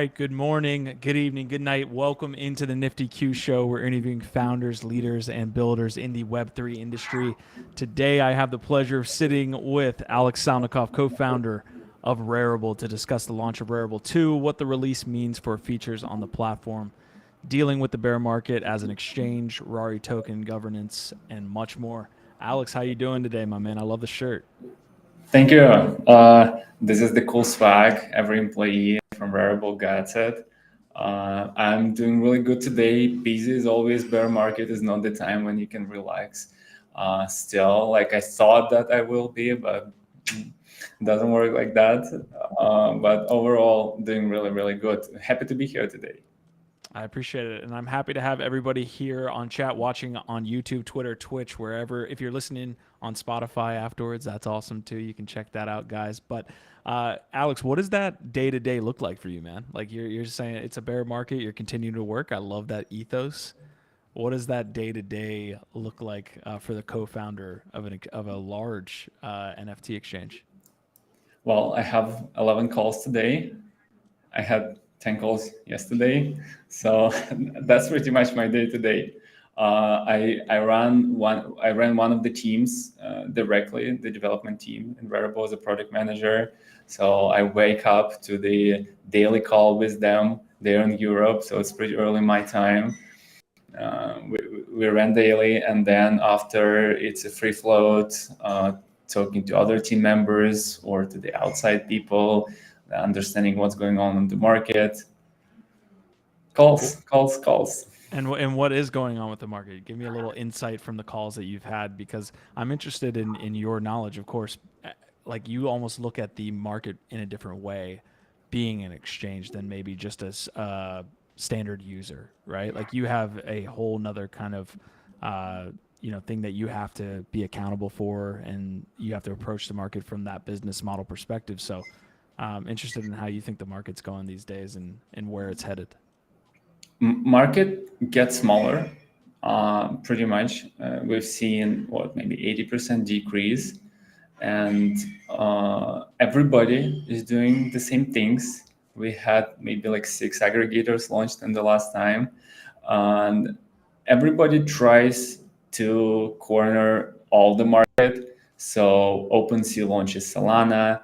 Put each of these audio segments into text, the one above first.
right, good morning, good evening, good night. Welcome into the Nifty Q Show. We're interviewing founders, leaders, and builders in the Web3 industry. Today, I have the pleasure of sitting with Alex Salnikov, co-founder of Rarible, to discuss the launch of Rarible 2, what the release means for features on the platform, dealing with the bear market as an exchange, RARI token governance, and much more. Alex, how you doing today, my man? I love the shirt. Thank you. This is the cool swag. Every employee from Rarible gets it. I'm doing really good today. Busy as always. Bear market is not the time when you can relax. Still, like I thought that I will be, but it doesn't work like that. But overall, doing really, really good. Happy to be here today. I appreciate it. And I'm happy to have everybody here on chat, watching on YouTube, Twitter, Twitch, wherever. If you're listening on Spotify afterwards, that's awesome too. You can check that out, guys. But Alex, what does that day to day look like for you, man? Like you're saying it's a bear market, you're continuing to work. I love that ethos. What does that day to day look like for the co-founder of a large NFT exchange? Well, I have 11 calls today. I had 10 calls yesterday. So that's pretty much my day to day. I ran one of the teams directly, the development team in Rarible as a project manager. So I wake up to the daily call with them. They're in Europe, so it's pretty early my time. We ran daily, and then after it's a free float, talking to other team members or to the outside people, understanding what's going on in the market. Calls. And what is going on with the market? Give me a little insight from the calls that you've had, because I'm interested in your knowledge, of course. Like you almost look at the market in a different way, being an exchange than maybe just a standard user, right? Like you have a whole nother kind of thing that you have to be accountable for, and you have to approach the market from that business model perspective. So I'm interested in how you think the market's going these days and where it's headed. Market gets smaller, pretty much. We've seen maybe 80% decrease, and everybody is doing the same things. We had maybe like 6 aggregators launched in the last time, and everybody tries to corner all the market. So OpenSea launches Solana,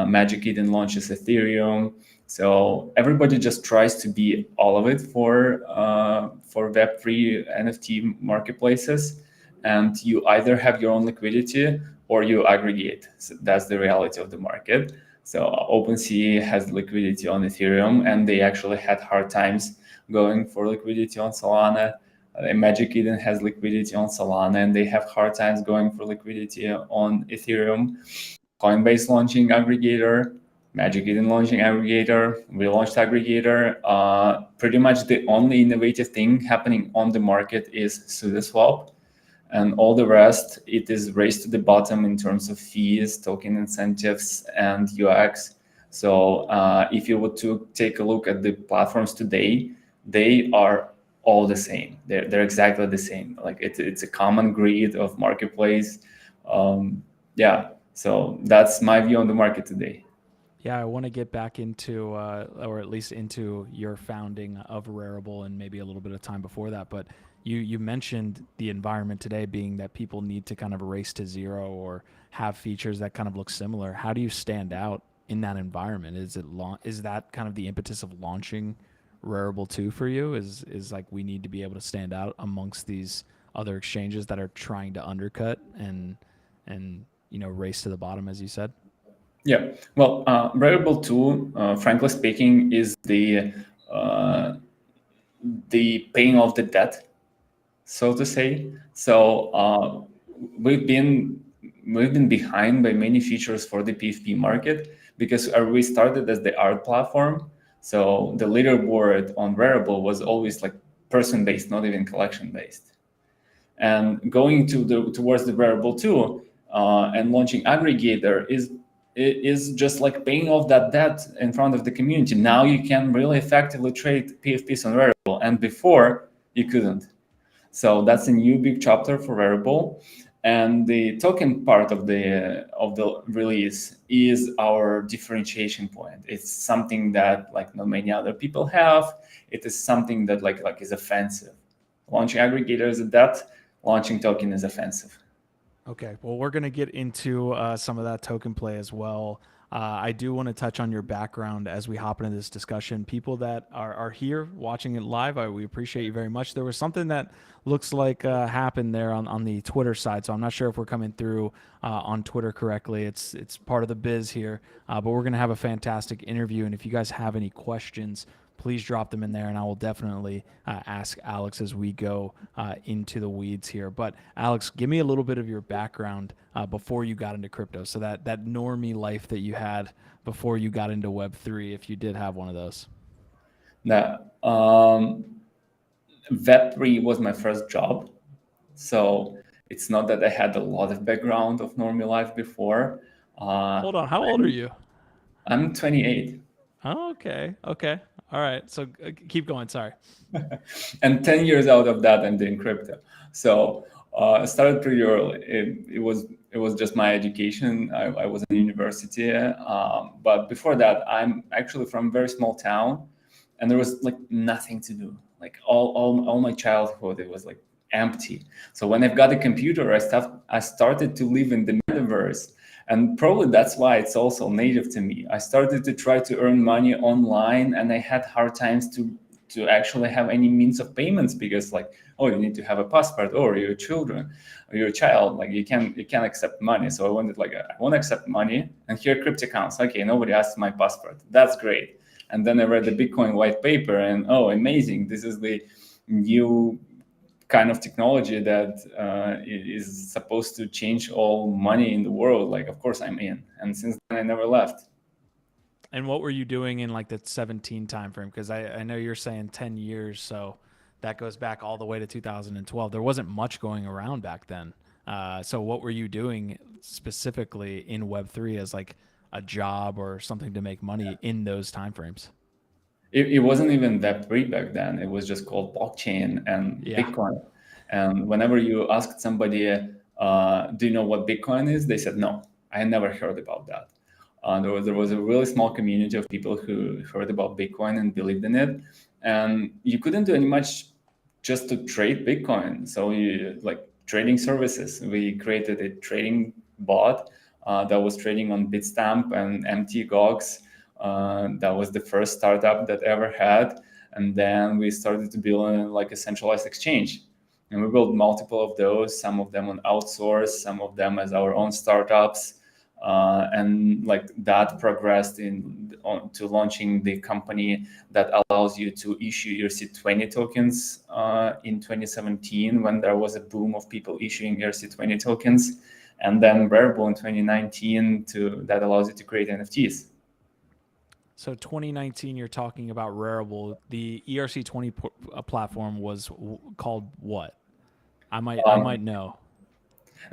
Magic Eden launches Ethereum. So everybody just tries to be all of it for Web3 NFT marketplaces, and you either have your own liquidity or you aggregate. So that's the reality of the market. So OpenSea has liquidity on Ethereum, and they actually had hard times going for liquidity on Solana. Magic Eden has liquidity on Solana, and they have hard times going for liquidity on Ethereum. Coinbase launching aggregator, Magic Eden launching aggregator, we launched aggregator. Pretty much the only innovative thing happening on the market is SudoSwap, and all the rest, it is raced to the bottom in terms of fees, token incentives, and UX. So if you were to take a look at the platforms today, they are all the same. They're exactly the same. Like it's a common greed of marketplace. So that's my view on the market today. Yeah, I want to get back into, or at least into your founding of Rarible and maybe a little bit of time before that. But you mentioned the environment today being that people need to kind of race to zero or have features that kind of look similar. How do you stand out in that environment? Is that kind of the impetus of launching Rarible 2 for you? Is like we need to be able to stand out amongst these other exchanges that are trying to undercut and race to the bottom, as you said? Yeah, well, Rarible 2, frankly speaking, is the paying off the debt, so to say. So we've been behind by many features for the PFP market because we started as the art platform. So the leaderboard on Rarible was always like person-based, not even collection-based. And going towards the Rarible 2 and launching Aggregator is just like paying off that debt in front of the community. Now you can really effectively trade PFPs on Rarible, and before you couldn't. So that's a new big chapter for Rarible. And the token part of the release is our differentiation point. It's something that like not many other people have. It is something that like is offensive. Launching aggregator is that. Launching token is offensive. Okay, well, we're going to get into some of that token play as well. I do want to touch on your background as we hop into this discussion. People that are here watching it live, we appreciate you very much. There was something that looks like happened there on the Twitter side, so I'm not sure if we're coming through on Twitter correctly. It's part of the biz here, but we're going to have a fantastic interview, and if you guys have any questions, please drop them in there, and I will definitely ask Alex as we go into the weeds here. But Alex, give me a little bit of your background before you got into crypto, so that normie life that you had before you got into Web3, if you did have one of those. Now, Web3 was my first job, so it's not that I had a lot of background of normie life before. Hold on, how old are you? I'm 28. Oh, okay, okay, all right. So keep going. Sorry. And 10 years out of that, I'm doing crypto. So I started pretty early. It was just my education. I was in university, but before that, I'm actually from a very small town, and there was like nothing to do. Like all my childhood, it was like empty. So when I've got a computer, I started to live in the metaverse. And probably that's why it's also native to me. I started to try to earn money online, and I had hard times to actually have any means of payments, because like, oh, you need to have a passport, or your children, or your child, like you can't accept money. So I wanted like, I want to accept money, and here crypto accounts. Okay, nobody asks my passport. That's great. And then I read the Bitcoin white paper, and oh, amazing! This is the new kind of technology that is supposed to change all money in the world. Like, of course I'm in, and since then I never left. And what were you doing in like the 17 timeframe? Because I know you're saying 10 years, so that goes back all the way to 2012. There wasn't much going around back then. So what were you doing specifically in Web3 as like a job or something to make money in those timeframes? It wasn't even Web3 back then. It was just called blockchain and Yeah. Bitcoin. And whenever you asked somebody, do you know what Bitcoin is? They said, no, I never heard about that. There was a really small community of people who heard about Bitcoin and believed in it. And you couldn't do any much just to trade Bitcoin. So you like trading services. We created a trading bot that was trading on Bitstamp and MT that was the first startup that ever had. And then we started to build like a centralized exchange. And we built multiple of those, some of them on outsource, some of them as our own startups. And like that progressed to launching the company that allows you to issue ERC20 tokens in 2017, when there was a boom of people issuing ERC20 tokens. And then Rarible in 2019 that allows you to create NFTs. So 2019, you're talking about Rarible. The ERC20 platform was called what? I might know.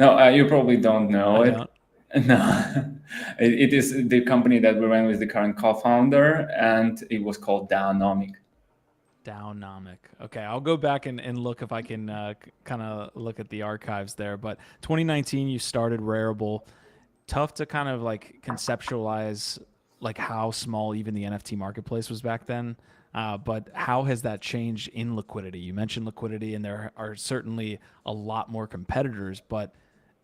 No, you probably don't know I it. don't. No, it is the company that we ran with the current co-founder, and it was called DAOnomic. Downomic. Okay, I'll go back and look if I can kind of look at the archives there. But 2019, you started Rarible. Tough to kind of like conceptualize like how small even the NFT marketplace was back then. But how has that changed in liquidity? You mentioned liquidity, and there are certainly a lot more competitors, but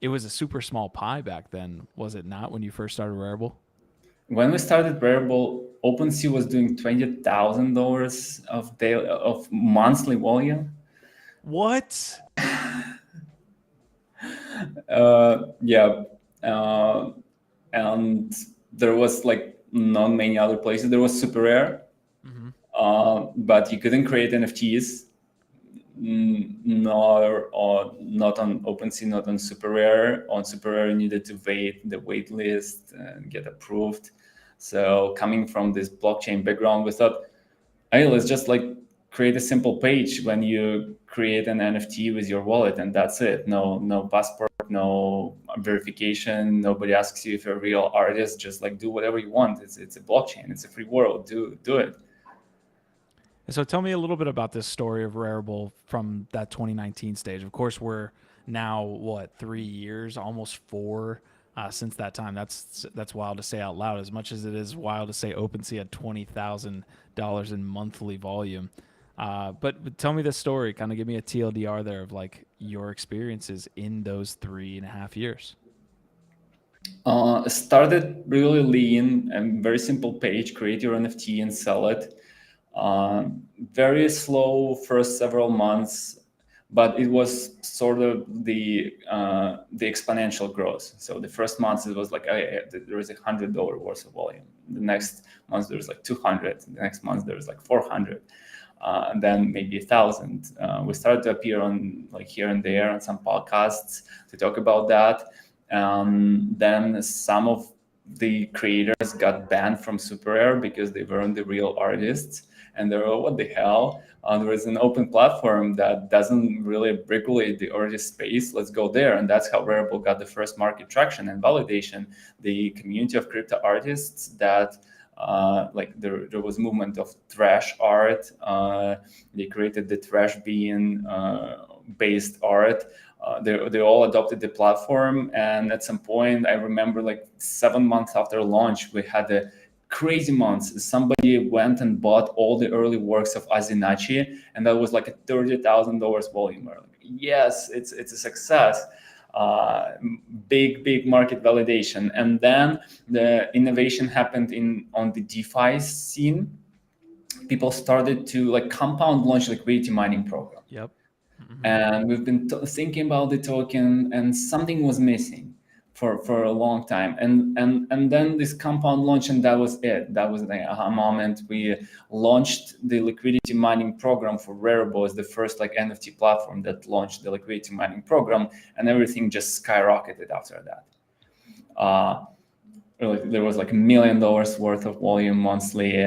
it was a super small pie back then, was it not, when you first started Rarible? When we started Rarible, OpenSea was doing $20,000 of monthly volume. What? Yeah, and there was like not many other places. There was Super Rare, but you couldn't create NFTs. Not on OpenSea, not on Super Rare. On Super Rare, you needed to wait the wait list and get approved. So coming from this blockchain background, we thought, hey, let's just like create a simple page when you create an NFT with your wallet, and that's it. No passport, no verification. Nobody asks you if you're a real artist. Just like do whatever you want. It's a blockchain. It's a free world. Do it. So tell me a little bit about this story of Rarible from that 2019 stage. Of course, we're now what, 3 years, almost four since that time. That's wild to say out loud. As much as it is wild to say OpenSea had $20,000 in monthly volume. But tell me the story. Kind of give me a TLDR there of like your experiences in those 3.5 years. Started really lean and very simple page, create your NFT and sell it. Very slow first several months, but it was sort of the exponential growth. So the first month it was like, oh, yeah, there is $100 worth of volume. The next month there's like 200. The next month there's like 400. And then maybe 1,000. We started to appear on like here and there on some podcasts to talk about that. Then some of the creators got banned from Super Rare because they weren't the real artists, and they were, what the hell? There is an open platform that doesn't really regulate the artist space. Let's go there. And that's how Rarible got the first market traction and validation. The community of crypto artists that like there was movement of trash art. They created the trash bean based art. They all adopted the platform, and at some point I remember like 7 months after launch we had a crazy months. Somebody went and bought all the early works of Azinachi, and that was like a $30,000 volume. Like, yes, it's a success. Big market validation. And then the innovation happened on the DeFi scene. People started to like Compound launch liquidity mining program. Yep. Mm-hmm. And we've been thinking about the token, and something was missing for a long time. And then this Compound launch, and that was it. That was the aha moment. We launched the liquidity mining program for Rarible as the first like NFT platform that launched the liquidity mining program, and everything just skyrocketed after that. There was like $1 million worth of volume monthly.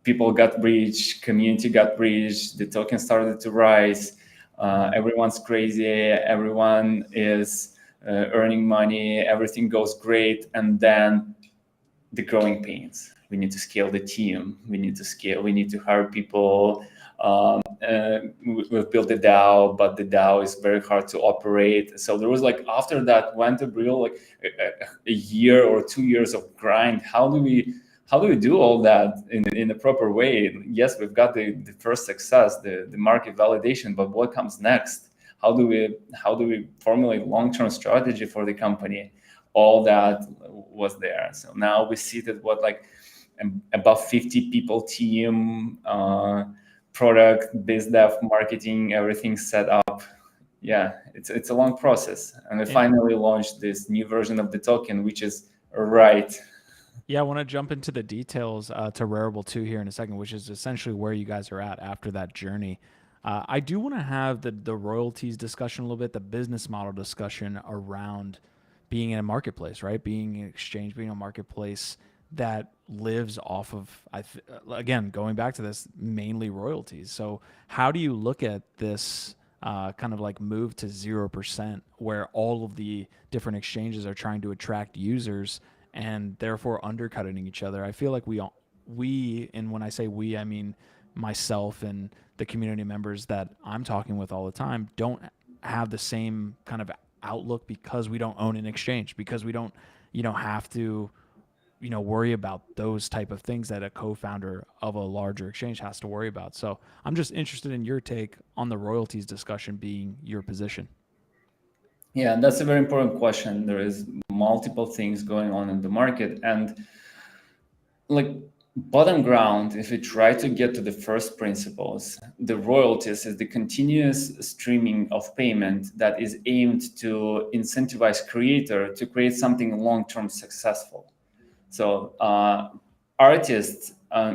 People got rich, community got rich, the token started to rise. Everyone's crazy, everyone is earning money, everything goes great, and then the growing pains. We need to scale the team. We need to hire people. We've built a DAO, but the DAO is very hard to operate. So there was like, after that went a real like a year or 2 years of grind. How do we do all that in a proper way? Yes, we've got the first success, the market validation, but what comes next? How do we formulate long-term strategy for the company? All that was there. So now we see that like above 50 people team, product, biz dev, marketing, everything set up. Yeah, it's a long process. And we finally launched this new version of the token, which is right. Yeah, I want to jump into the details to Rarible 2 here in a second, which is essentially where you guys are at after that journey. I do want to have the royalties discussion a little bit, the business model discussion around being in a marketplace, right? Being an exchange, being a marketplace that lives off of, again, going back to this, mainly royalties. So how do you look at this kind of like move to 0%, where all of the different exchanges are trying to attract users and therefore undercutting each other? I feel like and when I say we, I mean myself and the community members that I'm talking with all the time, don't have the same kind of outlook because we don't own an exchange, because we don't, have to, worry about those type of things that a co-founder of a larger exchange has to worry about. So I'm just interested in your take on the royalties discussion being your position. Yeah, that's a very important question. There is multiple things going on in the market, and like bottom ground, if we try to get to the first principles, the royalties is the continuous streaming of payment that is aimed to incentivize creator to create something long-term successful. So artists,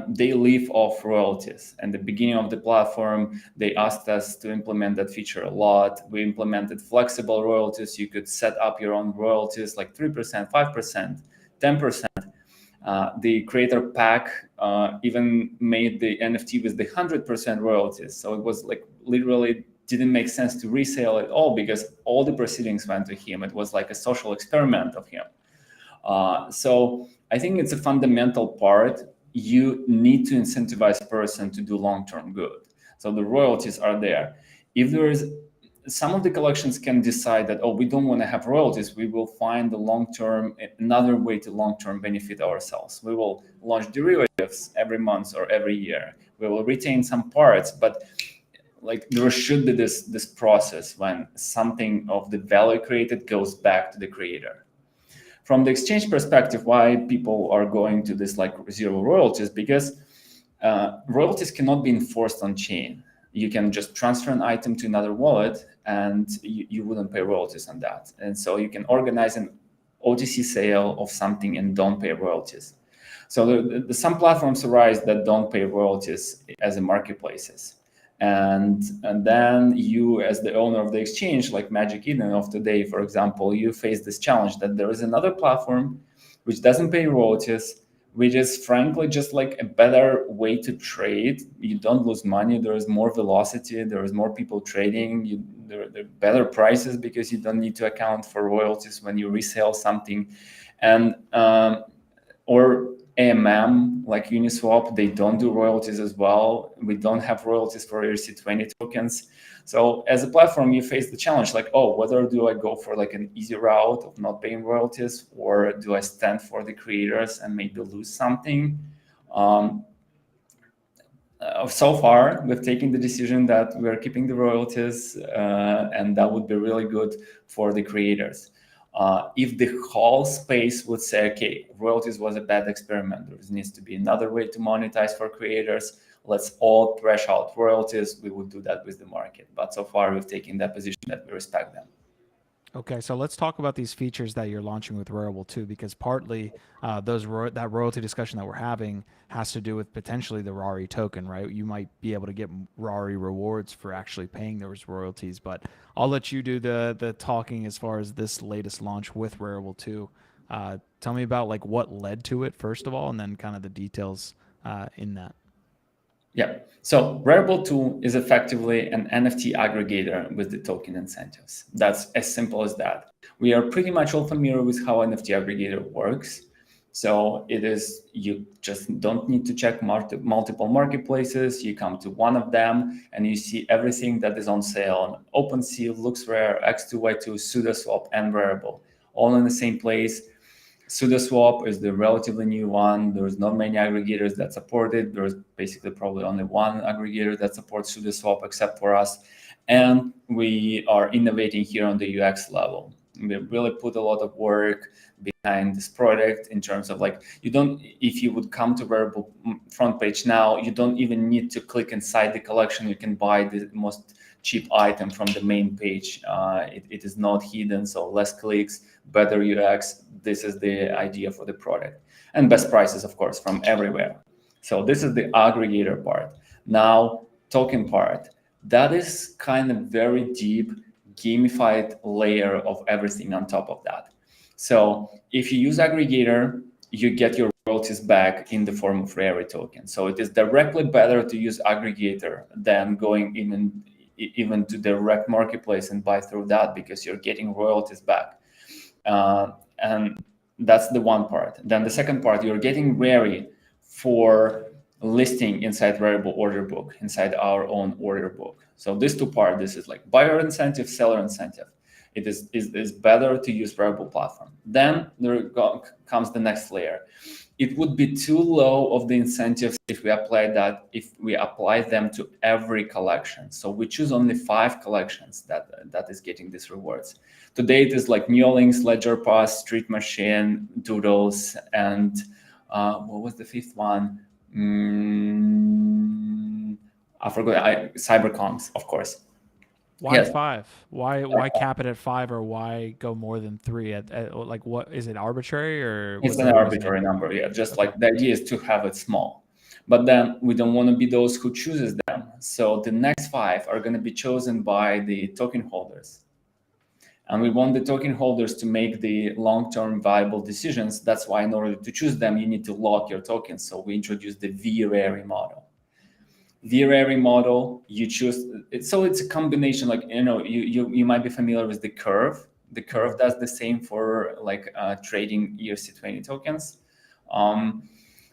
they live off royalties. And the beginning of the platform, they asked us to implement that feature a lot. We implemented flexible royalties. You could set up your own royalties, like 3%, 5%, 10%. The creator pack even made the NFT with the 100% royalties. So it was like literally didn't make sense to resale at all because all the proceedings went to him. It was like a social experiment of him. So I think it's a fundamental part. You need to incentivize person to do long-term good. So the royalties are there. If there is some of the collections can decide that, oh, we don't want to have royalties. We will find another way to long-term benefit ourselves. We will launch derivatives every month or every year. We will retain some parts, but like there should be this process when something of the value created goes back to the creator. From the exchange perspective, why people are going to this like zero royalties, because royalties cannot be enforced on chain. You can just transfer an item to another wallet and you wouldn't pay royalties on that. And so you can organize an OTC sale of something and don't pay royalties. So some platforms arise that don't pay royalties as a marketplaces. And then you, as the owner of the exchange, like Magic Eden of today, for example, you face this challenge that there is another platform which doesn't pay royalties, which is frankly just like a better way to trade. You don't lose money. There is more velocity. There is more people trading. There are better prices because you don't need to account for royalties when you resell something. And or AMM like Uniswap, they don't do royalties as well. We don't have royalties for ERC20 tokens. So as a platform, you face the challenge like, oh, whether do I go for like an easy route of not paying royalties, or do I stand for the creators and maybe lose something? So far, we've taken the decision that we're keeping the royalties, and that would be really good for the creators. If the whole space would say, okay, royalties was a bad experiment, there needs to be another way to monetize for creators, let's all thresh out royalties, we would do that with the market. But so far, we've taken that position that we respect them. Okay, so let's talk about these features that you're launching with Rarible too, because partly that royalty discussion that we're having has to do with potentially the RARI token, right? You might be able to get RARI rewards for actually paying those royalties, but I'll let you do the talking as far as this latest launch with Rarible too. Tell me about like what led to it first of all, and then kind of the details in that. Yeah, so Rarible 2 is effectively an NFT aggregator with the token incentives. That's as simple as that. We are pretty much all familiar with how NFT aggregator works. So it is, you just don't need to check multiple marketplaces. You come to one of them and you see everything that is on sale on OpenSea, LooksRare, X2Y2, SudoSwap, and Rarible, all in the same place. SudoSwap is the relatively new one. There's not many aggregators that support it. There's basically probably only one aggregator that supports SudoSwap except for us. And we are innovating here on the UX level. We really put a lot of work behind this product in terms of like, if you would come to Rarible front page now, you don't even need to click inside the collection. You can buy the most cheap item from the main page. It is not hidden, so less clicks, better UX. This is the idea for the product. And best prices, of course, from everywhere. So this is the aggregator part. Now, token part. That is kind of very deep, gamified layer of everything on top of that. So if you use aggregator, you get your royalties back in the form of RARI token. So it is directly better to use aggregator than going even to the direct marketplace and buy through that, because you're getting royalties back. And that's the one part. Then the second part, you're getting RARI for listing inside Rarible order book, inside our own order book. So these two parts, this is like buyer incentive, seller incentive. It is better to use Rarible platform. Then there comes the next layer. It would be too low of the incentives if we apply them to every collection. So we choose only 5 collections that is getting these rewards. Today it is like Neolinks, Ledger Pass, Street Machine, Doodles, and what was the 5th one? I forgot. Cybercoms, of course. Why 5? Why cap it at 5, or why go more than 3? Like, what is it, arbitrary, or it's an arbitrary number? Yeah, just okay. Like the idea is to have it small, but then we don't want to be those who chooses them. So the next 5 are going to be chosen by the token holders, and we want the token holders to make the long-term viable decisions. That's why in order to choose them, you need to lock your tokens. So we introduced the VRARI model. VRARI model, you choose it. So it's a combination, like, you might be familiar with the curve. The curve does the same for like trading ERC20 tokens.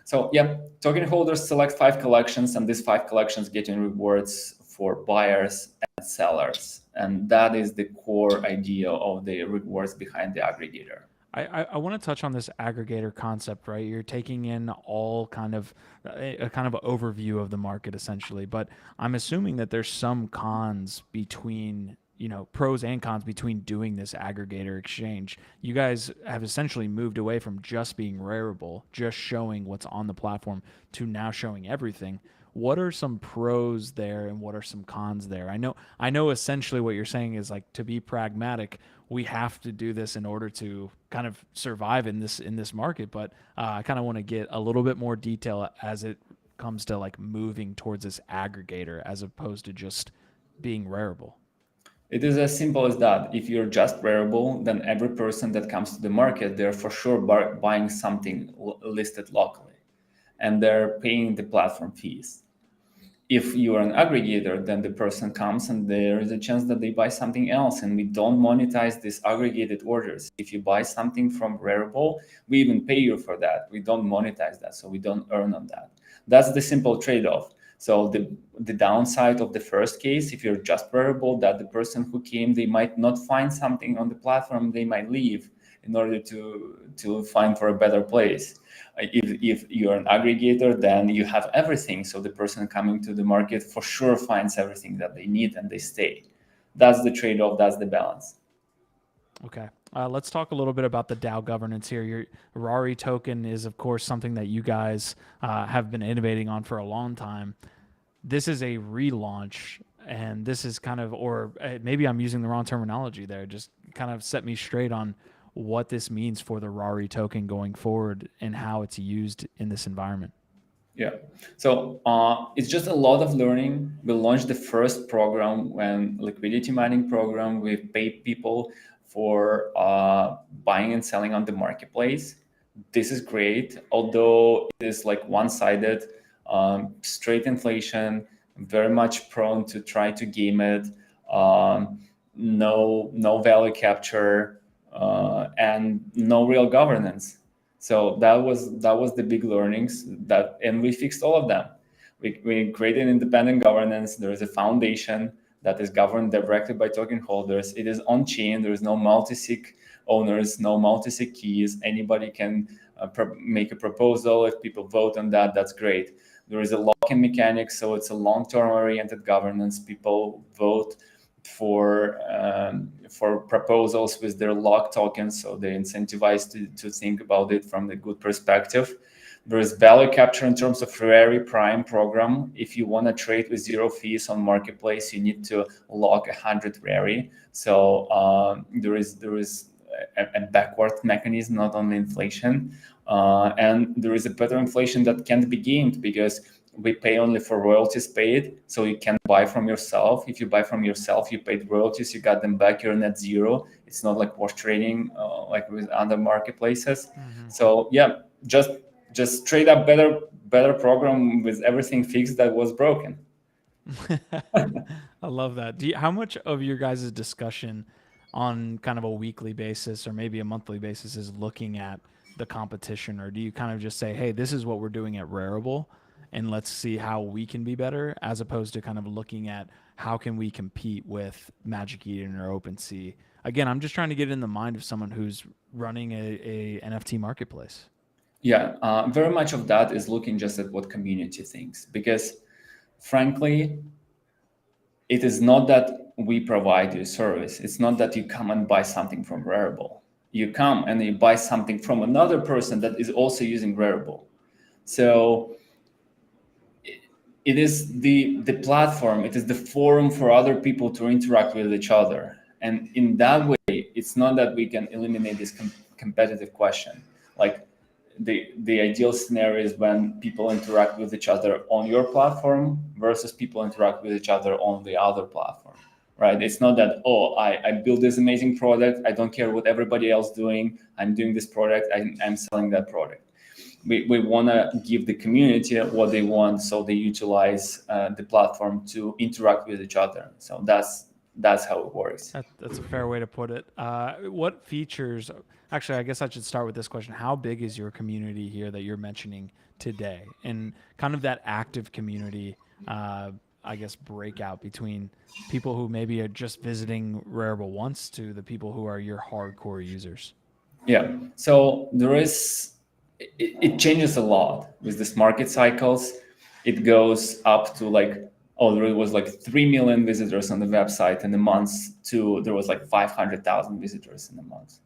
So yeah, token holders select 5 collections, and these 5 collections getting rewards for buyers and sellers. And that is the core idea of the rewards behind the aggregator. I want to touch on this aggregator concept, right? You're taking in all kind of a kind of overview of the market essentially, but I'm assuming that there's some cons between, you know, pros and cons between doing this aggregator exchange. You guys have essentially moved away from just being Rarible, just showing what's on the platform, to now showing everything. What are some pros there and what are some cons there? I know essentially what you're saying is, like, to be pragmatic, we have to do this in order to kind of survive in this market, but I kind of want to get a little bit more detail as it comes to like moving towards this aggregator as opposed to just being Rarible. It is as simple as that. If you're just Rarible, then every person that comes to the market, they're for sure buying something listed locally, and they're paying the platform fees. If you are an aggregator, then the person comes and there is a chance that they buy something else, and we don't monetize these aggregated orders. If you buy something from Rarible, we even pay you for that. We don't monetize that, so we don't earn on that. That's the simple trade-off. So the downside of the first case, if you're just Rarible, that the person who came, they might not find something on the platform, they might leave in order to find for a better place. If you're an aggregator, then you have everything. So the person coming to the market for sure finds everything that they need and they stay. That's the trade-off. That's the balance. Okay. Let's talk a little bit about the DAO governance here. Your RARI token is, of course, something that you guys have been innovating on for a long time. This is a relaunch, and this is kind of, or maybe I'm using the wrong terminology there. Just kind of set me straight on what this means for the RARI token going forward and how it's used in this environment. Yeah. So it's just a lot of learning. We launched the first program, when liquidity mining program. We've paid people for buying and selling on the marketplace. This is great, although it is like one-sided, straight inflation, very much prone to try to game it. No value capture, and no real governance. So that was the big learnings, and we fixed all of them. We created independent governance. There is a foundation that is governed directly by token holders. It is on chain. There is no multi-sig owners, no multi-sig keys. Anybody can make a proposal. If people vote on that, that's great. There is a lock-in mechanic, so it's a long-term oriented governance. People vote for proposals with their lock tokens, so they're incentivized to think about it from the good perspective. There is value capture in terms of RARI Prime program. If you want to trade with zero fees on marketplace, you need to lock 100 RARI. So there is a backward mechanism, not only inflation, and there is a better inflation that can't be gamed because we pay only for royalties paid, so you can buy from yourself. If you buy from yourself, you paid royalties, you got them back, you're net zero. It's not like wash trading like with other marketplaces. Mm-hmm. So yeah, just straight up better program with everything fixed that was broken. I love that. How much of your guys' discussion on kind of a weekly basis or maybe a monthly basis is looking at the competition, or do you kind of just say, hey, this is what we're doing at Rarible, and let's see how we can be better, as opposed to kind of looking at how can we compete with Magic Eden or OpenSea? Again, I'm just trying to get in the mind of someone who's running a NFT marketplace. Yeah, very much of that is looking just at what community thinks, because frankly, it is not that we provide you a service. It's not that you come and buy something from Rarible. You come and you buy something from another person that is also using Rarible. So it is the platform, it is the forum for other people to interact with each other. And in that way, it's not that we can eliminate this competitive question. Like the ideal scenario is when people interact with each other on your platform versus people interact with each other on the other platform, right? It's not that, oh, I built this amazing product, I don't care what everybody else doing, I'm doing this product, I'm selling that product. We want to give the community what they want, so they utilize the platform to interact with each other. So that's how it works. That's a fair way to put it. What features? Actually, I guess I should start with this question: how big is your community here that you're mentioning today, and kind of that active community? I guess, breakout between people who maybe are just visiting Rarible once to the people who are your hardcore users? Yeah. So there is, it changes a lot with this market cycles. It goes up to like, oh, there was like 3 million visitors on the website in a month to there was like 500,000 visitors in a month.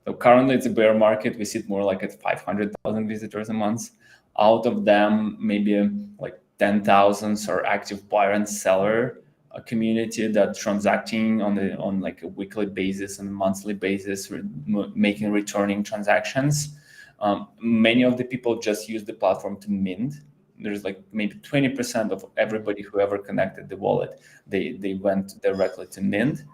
So currently it's a bear market. We see it more like at 500,000 visitors a month. Out of them, maybe like 10,000 are active buyer and seller, a community that transacting on like a weekly basis and monthly basis, making returning transactions. Many of the people just use the platform to mint. There's like maybe 20% of everybody who ever connected the wallet, they went directly to mint.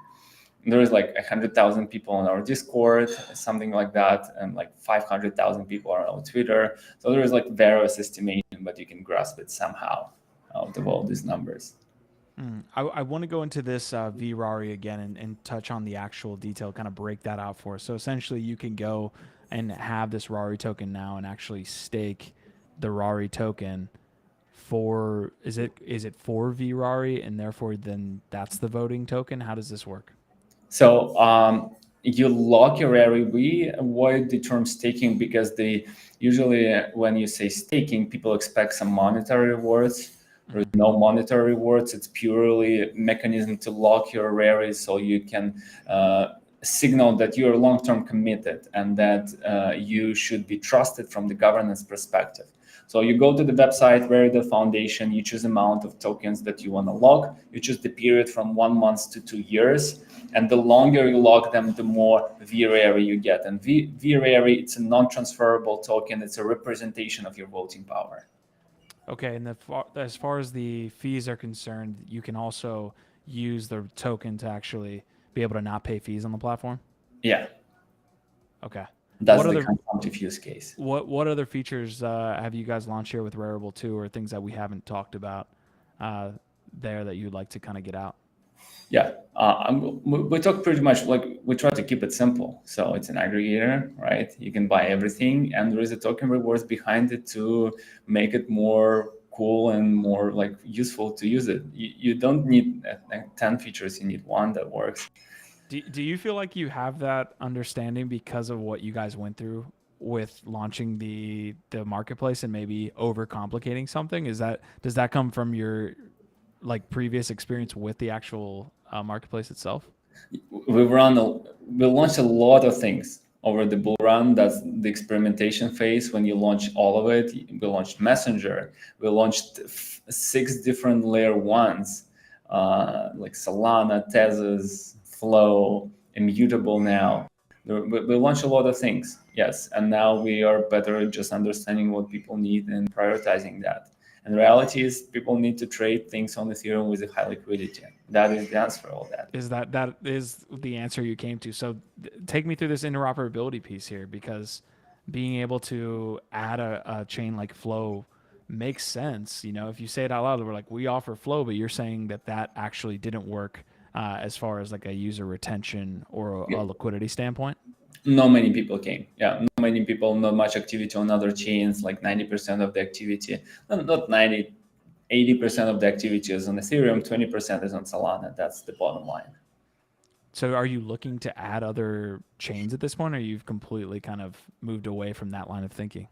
There is like 100,000 people on our Discord, something like that, and like 500,000 people are on Twitter. So there is like various estimation, but you can grasp it somehow out of all these numbers. I want to go into this VRARI again and touch on the actual detail, kind of break that out for us. So essentially, you can go and have this RARI token now and actually stake the RARI token for is it for VRARI, and therefore then that's the voting token? How does this work? So you lock your RARI. We avoid the term staking because they usually, when you say staking, people expect some monetary rewards. There's no monetary rewards. It's purely mechanism to lock your RARI so you can signal that you're long-term committed and that you should be trusted from the governance perspective. So you go to the website, Rarible Foundation, you choose amount of tokens that you want to lock. You choose the period from 1 month to 2 years. And the longer you lock them, the more VRARI you get. And VRARI, it's a non-transferable token. It's a representation of your voting power. Okay, and as far as the fees are concerned, you can also use the token to actually be able to not pay fees on the platform. Yeah, Okay. that's What the other consumptive use case. what other features have you guys launched here with Rarible 2, or things that we haven't talked about uh, there that you'd like to kind of get out? Yeah, we talk pretty much like we try to keep it simple. So it's an aggregator, right? You can buy everything, and there is a token rewards behind it to make it more cool and more like useful to use it. You don't need 10 features; you need one that works. Do you feel like you have that understanding because of what you guys went through with launching the marketplace and maybe overcomplicating something? Does that come from your like previous experience with the actual marketplace itself? We launched a lot of things over the bull run. That's the experimentation phase. When you launch all of it, we launched Messenger. We launched 6 different layer ones, like Solana, Tezos, Flow, Immutable now. We launched a lot of things, yes. And now we are better at just understanding what people need and prioritizing that. And the reality is people need to trade things on Ethereum with a high liquidity. That is the answer for all that. Is that is the answer you came to? So take me through this interoperability piece here, because being able to add a chain like Flow makes sense. You know, if you say it out loud, we're like, we offer Flow, but you're saying that that actually didn't work as far as like a user retention or a liquidity standpoint. Not many people came. Yeah, not many people, not much activity on other chains, like 90% of the activity, not 90, 80% of the activity is on Ethereum, 20% is on Solana. That's the bottom line. So are you looking to add other chains at this point, or you've completely kind of moved away from that line of thinking?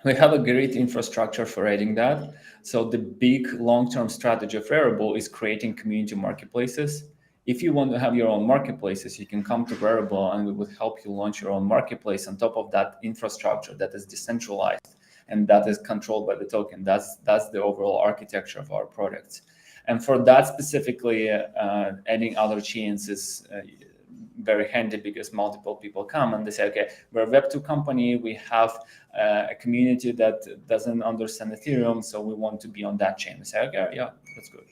We have a great infrastructure for adding that. So the big long-term strategy of Rarible is creating community marketplaces. If you want to have your own marketplaces, you can come to Rarible and we would help you launch your own marketplace on top of that infrastructure that is decentralized and that is controlled by the token. That's the overall architecture of our products. And for that specifically, adding other chains is very handy because multiple people come and they say, okay, we're a Web2 company. We have a community that doesn't understand Ethereum, so we want to be on that chain. They say, okay, yeah, that's good.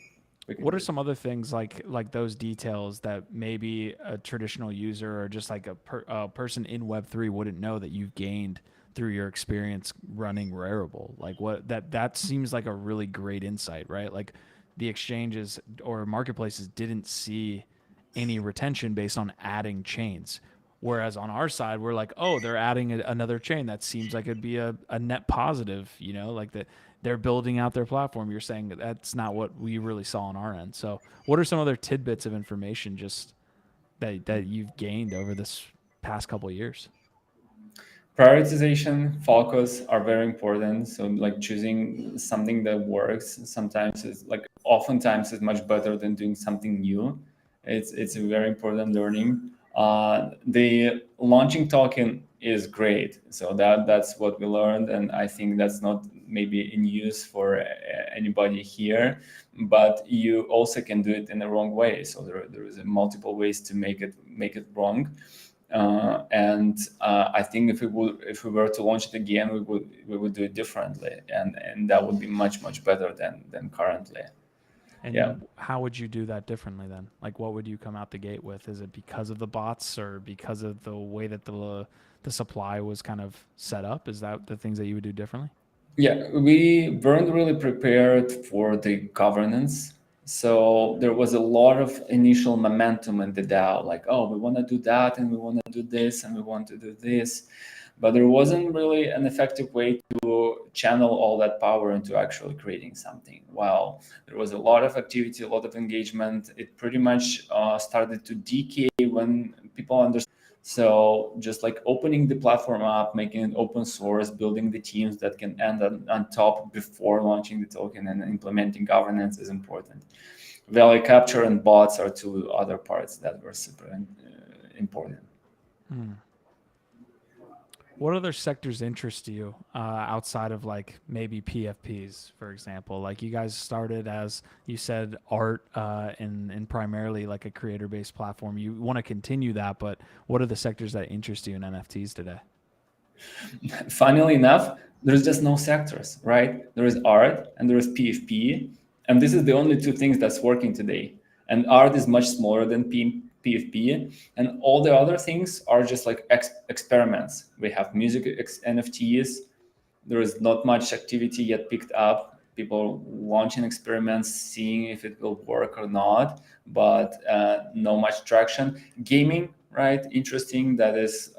What are some other things like those details that maybe a traditional user or just like a person in Web3 wouldn't know that you've gained through your experience running Rarible? Like what that seems like a really great insight, right? Like the exchanges or marketplaces didn't see any retention based on adding chains. Whereas on our side, we're like, oh, they're adding another chain. That seems like it'd be a net positive, you know, like that they're building out their platform. You're saying that's not what we really saw on our end. So, what are some other tidbits of information just that you've gained over this past couple of years? Prioritization, focus are very important. So like choosing something that works sometimes is like oftentimes is much better than doing something new. It's a very important learning. The launching token is great. So that's what we learned, and I think that's not maybe in use for anybody here, but you also can do it in the wrong way. So there is multiple ways to make it wrong. And I think if we were to launch it again, we would do it differently, and that would be much better than currently. Yeah. And how would you do that differently then? Like, what would you come out the gate with? Is it because of the bots or because of the way that the supply was kind of set up? Is that the things that you would do differently? Yeah, we weren't really prepared for the governance. So there was a lot of initial momentum in the DAO, like, oh, we want to do that and we want to do this and we want to do this. But there wasn't really an effective way to channel all that power into actually creating something. While there was a lot of activity, a lot of engagement, it pretty much started to decay when people understood. So just like opening the platform up, making it open source, building the teams that can end on top before launching the token and implementing governance is important. Value capture and bots are two other parts that were super important. Hmm. What other sectors interest you outside of like maybe PFPs, for example? Like you guys started as you said art and primarily like a creator-based platform. You want to continue that, but what are the sectors that interest you in NFTs today? Funnily enough, there's just no sectors, right? There is art and there is PFP, and this is the only two things that's working today. And art is much smaller than PFP, and all the other things are just like experiments. We have music NFTs. There is not much activity yet picked up. People launching experiments, seeing if it will work or not, but no much traction. Gaming, right? Interesting that is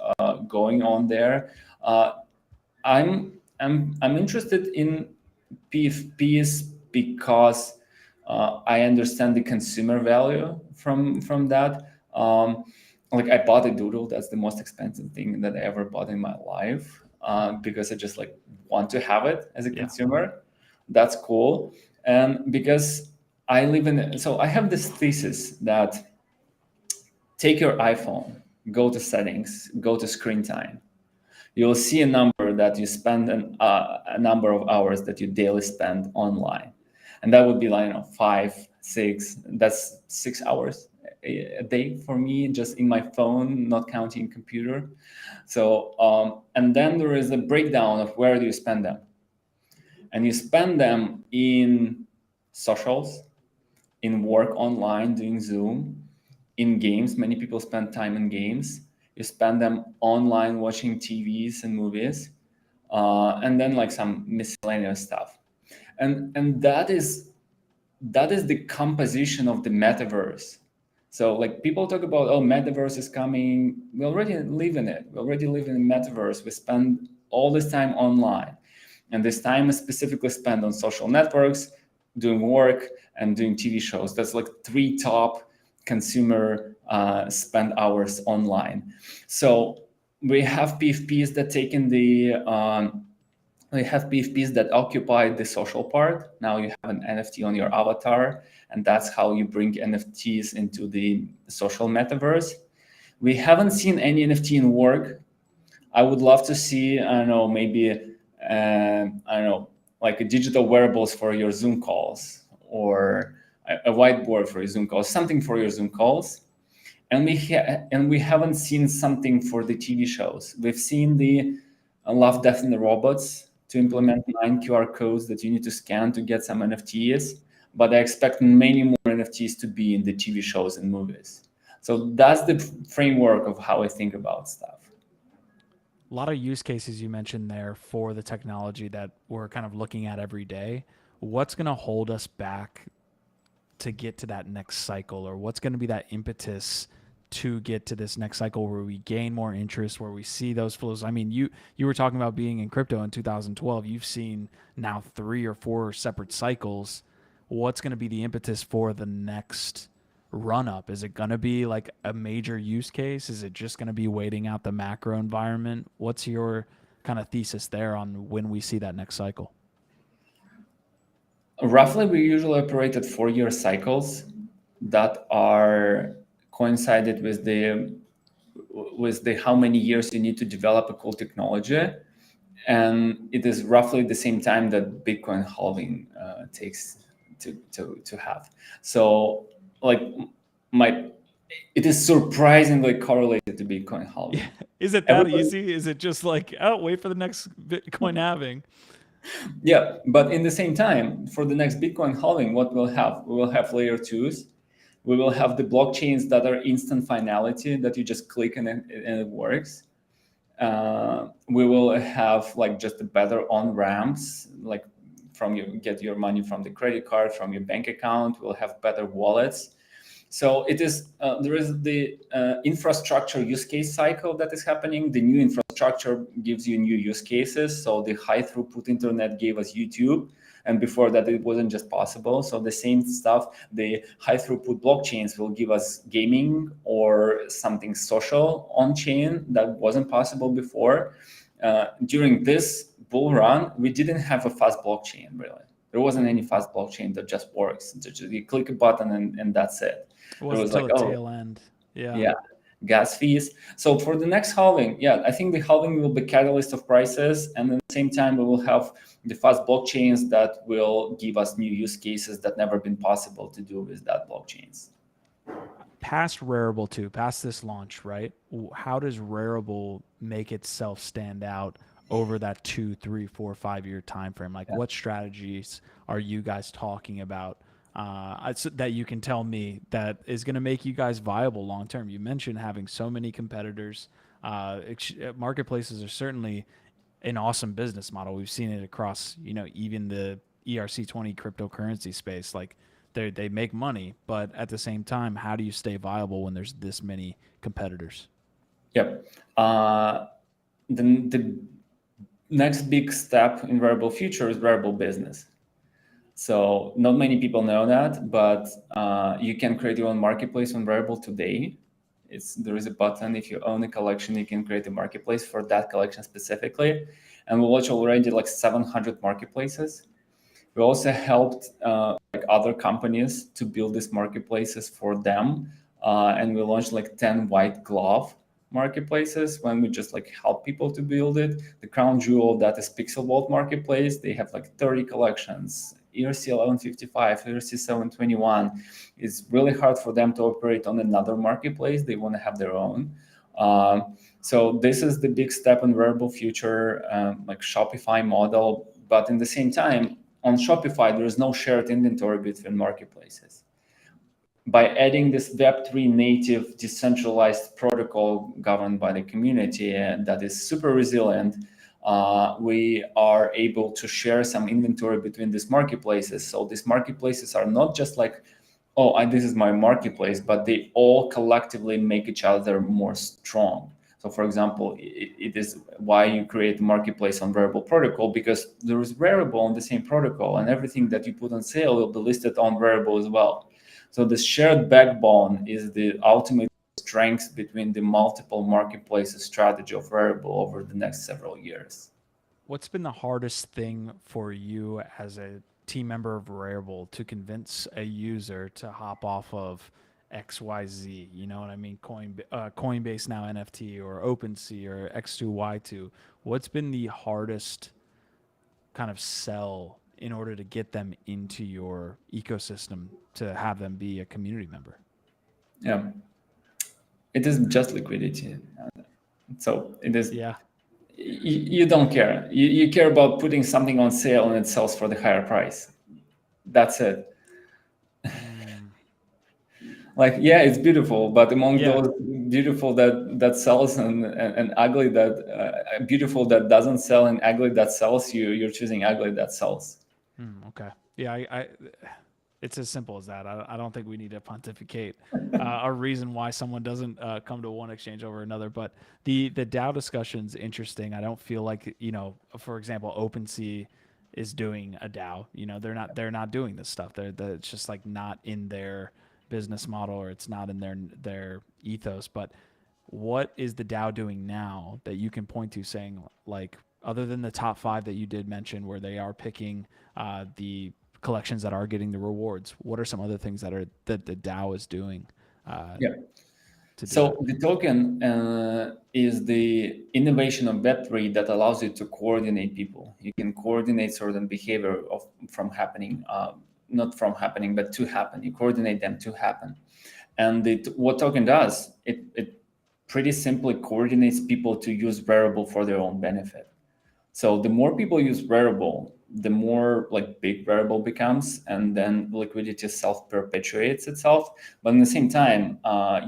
going on there. Uh, I'm interested in PFPs because I understand the consumer value from that. Like I bought a doodle. That's the most expensive thing that I ever bought in my life because I just like want to have it as a Yeah. consumer. That's cool, and because I live in. So I have this thesis that take your iPhone, go to settings, go to screen time, you'll see a number that you spend a number of hours that you daily spend online, and that would be like 5, 6. That's 6 hours a day for me, just in my phone, not counting computer. So and then there is a breakdown of where do you spend them, and you spend them in socials, in work online, doing Zoom, in games. Many people spend time in games. You spend them online watching TVs and movies, and then like some miscellaneous stuff. And that is the composition of the metaverse. So like people talk about, oh, metaverse is coming. We already live in it. We already live in the metaverse. We spend all this time online, and this time is specifically spent on social networks, doing work, and doing TV shows. That's like three top consumer spend hours online. So we have PFPs that take in the we have PFPs that occupy the social part. Now you have an NFT on your avatar, and that's how you bring NFTs into the social metaverse. We haven't seen any NFT in work. I would love to see, I don't know, maybe, I don't know, like a digital wearables for your Zoom calls, or a whiteboard for your Zoom calls, something for your Zoom calls. And we haven't seen something for the TV shows. We've seen the Love, Death, and the Robots to implement 9 QR codes that you need to scan to get some NFTs. But I expect many more NFTs to be in the TV shows and movies. So that's the framework of how I think about stuff. A lot of use cases you mentioned there for the technology that we're kind of looking at every day. What's going to hold us back to get to that next cycle, or what's going to be that impetus to get to this next cycle where we gain more interest, where we see those flows? I mean, you were talking about being in crypto in 2012. You've seen now 3 or 4 separate cycles. What's going to be the impetus for the next run up? Is it going to be like a major use case? Is it just going to be waiting out the macro environment? What's your kind of thesis there on when we see that next cycle? Roughly, we usually operate at 4-year cycles that are coincided with the how many years you need to develop a cool technology, and it is roughly the same time that Bitcoin halving takes to have. So, like it is surprisingly correlated to Bitcoin halving. Yeah. Is it that easy? Is it just like, oh, wait for the next Bitcoin halving? Yeah, but in the same time, for the next Bitcoin halving, what we'll have? We will have layer 2s. We will have the blockchains that are instant finality, that you just click and it works. We will have like just the better on ramps, like from you get your money from the credit card, from your bank account. We'll have better wallets. So it is there is the infrastructure use case cycle that is happening. The new infrastructure gives you new use cases. So the high throughput internet gave us YouTube, and before that it wasn't just possible. So the same stuff, the high throughput blockchains will give us gaming or something social on chain that wasn't possible before. During this bull run, we didn't have a fast blockchain really. There wasn't any fast blockchain that just works. You click a button and that's it. It wasn't until the tail end. Yeah, gas fees. So for the next halving, I think the halving will be catalyst of prices, and at the same time we will have the fast blockchains that will give us new use cases that never been possible to do with that blockchains. Past Rarible 2, past this launch, right? How does Rarible make itself stand out over that 2, 3, 4, 5-year time frame? Like, what strategies are you guys talking about that you can tell me that is going to make you guys viable long term? You mentioned having so many competitors. Marketplaces are certainly an awesome business model. We've seen it across, even the ERC20 cryptocurrency space. Like, they make money, but at the same time, how do you stay viable when there's this many competitors? Yep. The next big step in Rarible future is Rarible Business. So not many people know that, but you can create your own marketplace on Rarible today. There is a button. If you own a collection, you can create a marketplace for that collection specifically. And we launched already like 700 marketplaces. We also helped like other companies to build these marketplaces for them. And we launched like 10 white glove marketplaces when we just like help people to build it. The crown jewel that is Pixel Vault marketplace, they have like 30 collections. ERC 1155, ERC 721. It's really hard for them to operate on another marketplace. They want to have their own. So this is the big step in Rarible future, like Shopify model. But in the same time, on Shopify, there is no shared inventory between marketplaces. By adding this Web3 native decentralized protocol governed by the community that is super resilient, we are able to share some inventory between these marketplaces. So these marketplaces are not just like, this is my marketplace, but they all collectively make each other more strong. So for example, it is why you create a marketplace on Rarible protocol, because there is Rarible on the same protocol, and everything that you put on sale will be listed on Rarible as well. So the shared backbone is the ultimate strength between the multiple marketplaces strategy of Rarible over the next several years. What's been the hardest thing for you as a team member of Rarible to convince a user to hop off of XYZ? You know what I mean? Coinbase now NFT, or OpenSea, or X2Y2. What's been the hardest kind of sell in order to get them into your ecosystem, to have them be a community member? Yeah, it is just liquidity. So it is. Yeah. You don't care. You care about putting something on sale and it sells for the higher price. That's it. Like, it's beautiful, but among those beautiful that sells and ugly that beautiful that doesn't sell and ugly that sells, you're choosing ugly that sells. Okay. Yeah, It's as simple as that. I don't think we need to pontificate a reason why someone doesn't come to one exchange over another. But the DAO discussion's interesting. I don't feel like, for example, OpenSea is doing a DAO. They're not doing this stuff. It's just like not in their business model, or it's not in their ethos. But what is the DAO doing now that you can point to, saying, like, other than the top five that you did mention, where they are picking the collections that are getting the rewards, what are some other things that the DAO is doing Yeah. to do So that? the token is the innovation of Web3 that allows you to coordinate people. You can coordinate certain behavior from happening, not from happening, but to happen. You coordinate them to happen. And what token does, it pretty simply coordinates people to use Rarible for their own benefit. So the more people use Rarible, the more like big Rarible becomes, and then liquidity self-perpetuates itself. But at the same time,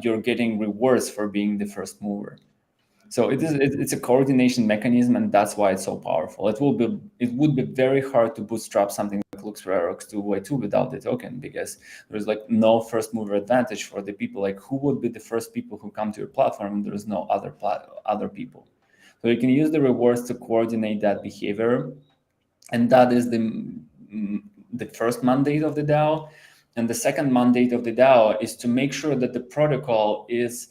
you're getting rewards for being the first mover. So it's a coordination mechanism, and that's why it's so powerful. It would be very hard to bootstrap something like LuxRarex to Y2 without the token, because there's like no first mover advantage for the people. Like, who would be the first people who come to your platform? There's no other people. So you can use the rewards to coordinate that behavior, and that is the first mandate of the DAO. And the second mandate of the DAO is to make sure that the protocol is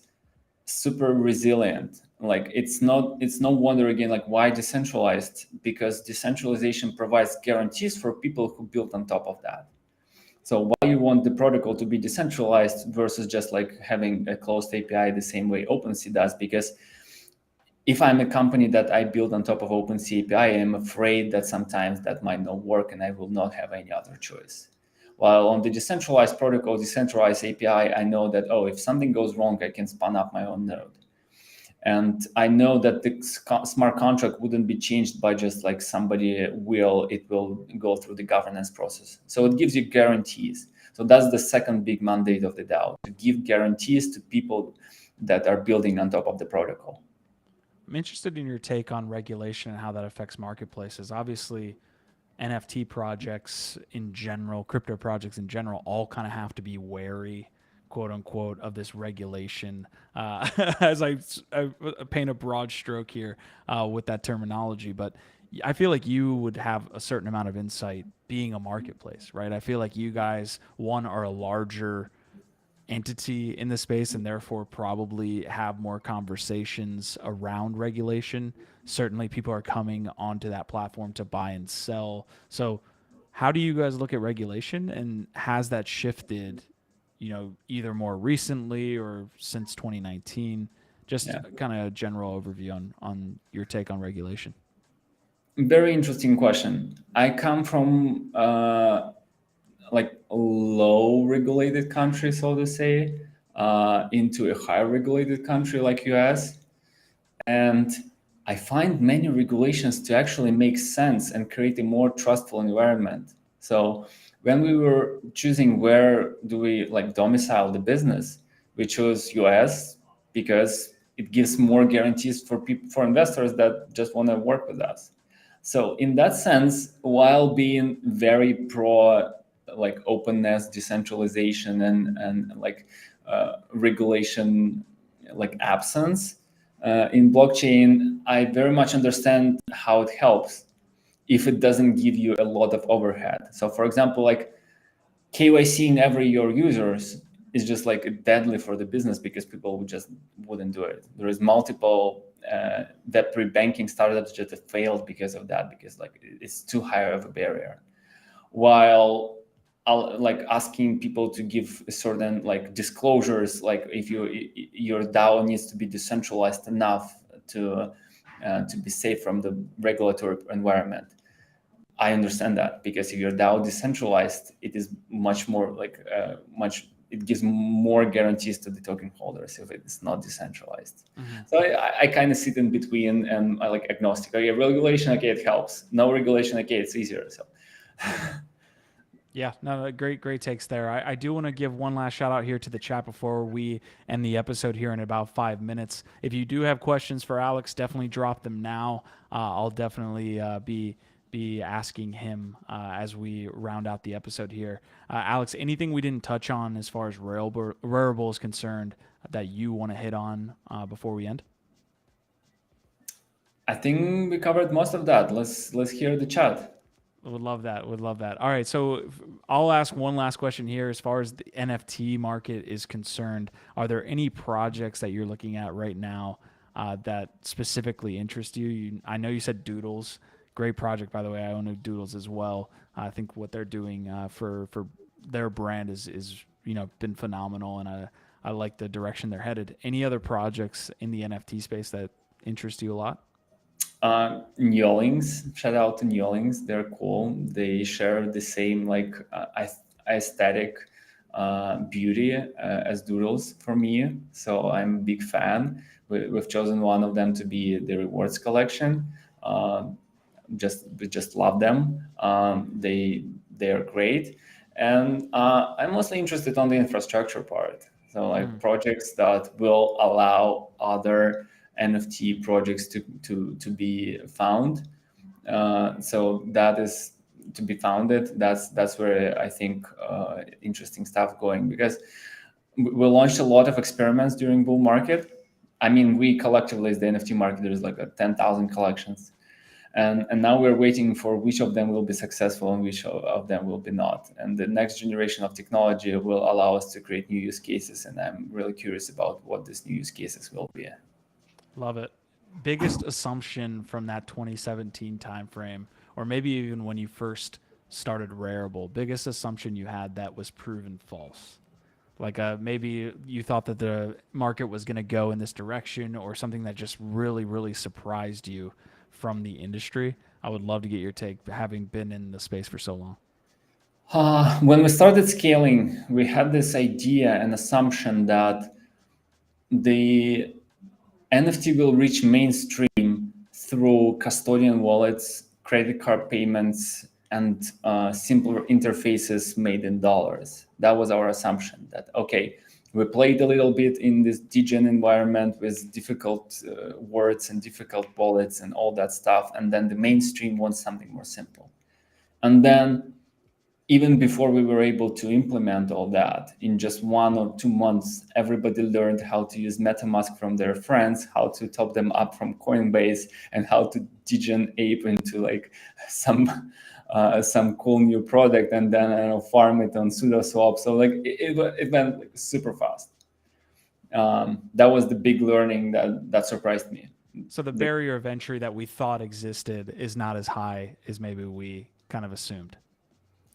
super resilient. Like, it's no wonder again, like, why decentralized? Because decentralization provides guarantees for people who build on top of that. So why you want the protocol to be decentralized versus just like having a closed API the same way OpenSea does? Because if I'm a company that I build on top of OpenSea API, I'm afraid that sometimes that might not work and I will not have any other choice. While on the decentralized protocol, decentralized API, I know that, if something goes wrong, I can spin up my own node. And I know that the smart contract wouldn't be changed by just like it will go through the governance process. So it gives you guarantees. So that's the second big mandate of the DAO, to give guarantees to people that are building on top of the protocol. I'm interested in your take on regulation and how that affects marketplaces. Obviously, NFT projects in general, crypto projects in general, all kind of have to be wary, quote unquote, of this regulation. As I paint a broad stroke here with that terminology, but I feel like you would have a certain amount of insight being a marketplace, right? I feel like you guys, one, are a larger entity in the space and therefore probably have more conversations around regulation. Certainly people are coming onto that platform to buy and sell. So how do you guys look at regulation, and has that shifted, either more recently or since 2019? Just Yeah. kind of a general overview on your take on regulation. Very interesting question. I come from like a low regulated country, so to say, into a high regulated country like US. And I find many regulations to actually make sense and create a more trustful environment. So when we were choosing where do we like domicile the business, we chose US because it gives more guarantees for investors that just want to work with us. So in that sense, while being very pro like openness, decentralization, and like regulation, like absence in blockchain, I very much understand how it helps if it doesn't give you a lot of overhead. So for example, like KYCing every your users is just like deadly for the business, because people just wouldn't do it. There is multiple Web3 banking startups that have failed because of that, because like it's too high of a barrier. While like asking people to give certain like disclosures, like if your DAO needs to be decentralized enough to be safe from the regulatory environment. I understand that, because if your DAO decentralized, it is much more like it gives more guarantees to the token holders if it's not decentralized. Mm-hmm. So I kind of sit in between, and I like agnostic. Okay, regulation, okay, it helps. No regulation, okay, it's easier. So. Yeah, no, great takes there. I do want to give one last shout out here to the chat before we end the episode here in about 5 minutes. If you do have questions for Alex, definitely drop them now. I'll definitely be be asking him as we round out the episode here. Alex, anything we didn't touch on as far as Rarible is concerned that you want to hit on before we end? I think we covered most of that. Let's hear the chat. Would love that. Would love that. All right. So I'll ask one last question here. As far as the NFT market is concerned, are there any projects that you're looking at right now that specifically interest you? I know you said Doodles. Great project, by the way. I own Doodles as well. I think what they're doing for their brand is been phenomenal, and I like the direction they're headed. Any other projects in the NFT space that interest you a lot? Neolings, shout out to Neolings. They're cool. They share the same like aesthetic beauty as Doodles for me. So I'm a big fan. We've chosen one of them to be the rewards collection. We just love them. They are great, and I'm mostly interested on the infrastructure part. So like projects that will allow other NFT projects to be found. So that is to be founded. That's where I think interesting stuff going, because we launched a lot of experiments during bull market. I mean, we collectively as the NFT market, there's like 10,000 collections. And now we're waiting for which of them will be successful and which of them will be not. And the next generation of technology will allow us to create new use cases. And I'm really curious about what these new use cases will be. Love it. Biggest assumption from that 2017 timeframe, or maybe even when you first started Rarible, biggest assumption you had that was proven false? Like maybe you thought that the market was going to go in this direction, or something that just really, really surprised you from the industry. I would love to get your take, having been in the space for so long. When we started scaling, we had this idea and assumption that the NFT will reach mainstream through custodian wallets, credit card payments, and simpler interfaces made in dollars. That was our assumption. That okay, we played a little bit in this degen environment with difficult words and difficult wallets and all that stuff, and then the mainstream wants something more simple. And then even before we were able to implement all that, in just 1 or 2 months, everybody learned how to use MetaMask from their friends, how to top them up from Coinbase, and how to degen ape into like some cool new product, and then farm it on SudoSwap. So like it went like super fast. That was the big learning that surprised me. So the barrier of entry that we thought existed is not as high as maybe we kind of assumed.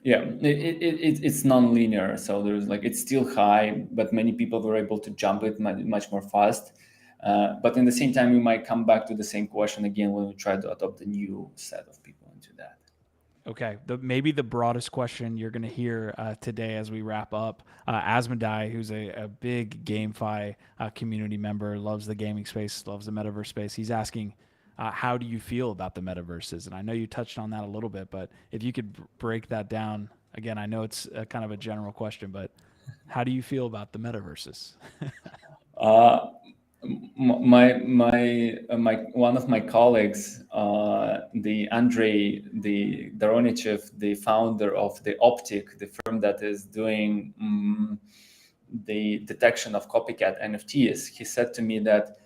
Yeah, it's non-linear, so there's like it's still high, but many people were able to jump it much more fast. But in the same time, we might come back to the same question again when we try to adopt a new set of people into that. Okay, maybe the broadest question you're going to hear today as we wrap up. Asmodai, who's a big GameFi community member, loves the gaming space, loves the metaverse space. He's asking, how do you feel about the metaverses? And I know you touched on that a little bit, but if you could break that down again, I know it's kind of a general question, but how do you feel about the metaverses? My one of my colleagues, the Andrei the Daronichev, the founder of the Optic, the firm that is doing the detection of copycat NFTs, he said to me that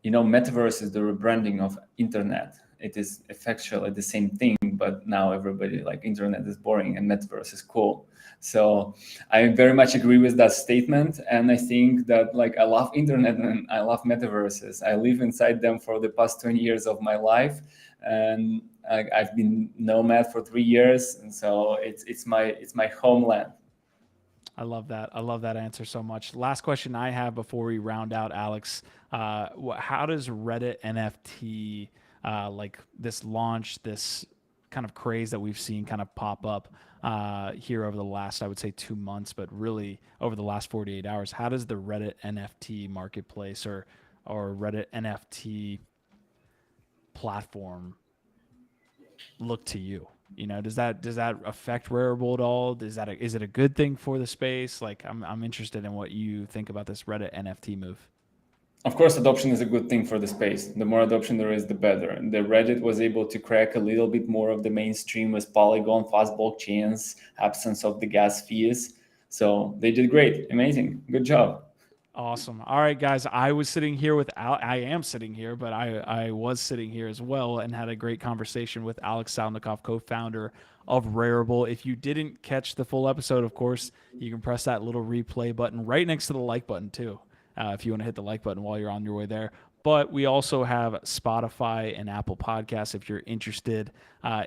metaverse is the rebranding of internet. It is effectually the same thing, but now everybody like internet is boring and metaverse is cool. So I very much agree with that statement, and I think that like I love internet and I love metaverses. I live inside them for the past 20 years of my life, and I've been nomad for 3 years, and so it's my homeland. I love that. I love that answer so much. Last question I have before we round out, Alex. How does Reddit NFT, like this launch, this kind of craze that we've seen kind of pop up here over the last, I would say 2 months, but really over the last 48 hours, how does the Reddit NFT marketplace or Reddit NFT platform look to you? Does that affect Rarible at all? Is it a good thing for the space? Like I'm interested in what you think about this Reddit NFT move. Of course, adoption is a good thing for the space. The more adoption there is, the better. And the Reddit was able to crack a little bit more of the mainstream with Polygon, fast blockchains, absence of the gas fees. So they did great. Amazing. Good job. Awesome. All right, guys. I was sitting here with I am sitting here, but I was sitting here as well and had a great conversation with Alex Salnikov, co-founder of Rarible. If you didn't catch the full episode, of course, you can press that little replay button right next to the like button too, if you want to hit the like button while you're on your way there. But we also have Spotify and Apple Podcasts if you're interested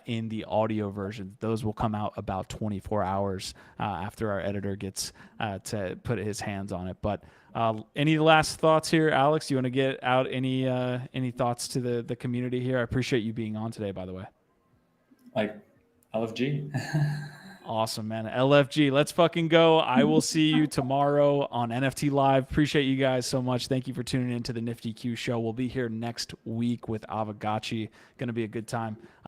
in the audio version. Those will come out about 24 hours after our editor gets to put his hands on it. But any last thoughts here, Alex? You want to get out any thoughts to the community here? I appreciate you being on today, by the way. Like LFG. Awesome, man. LFG, let's fucking go. I will see you tomorrow on NFT Live. Appreciate you guys so much. Thank you for tuning in to the Nifty Q show. We'll be here next week with Avagachi. Going to be a good time.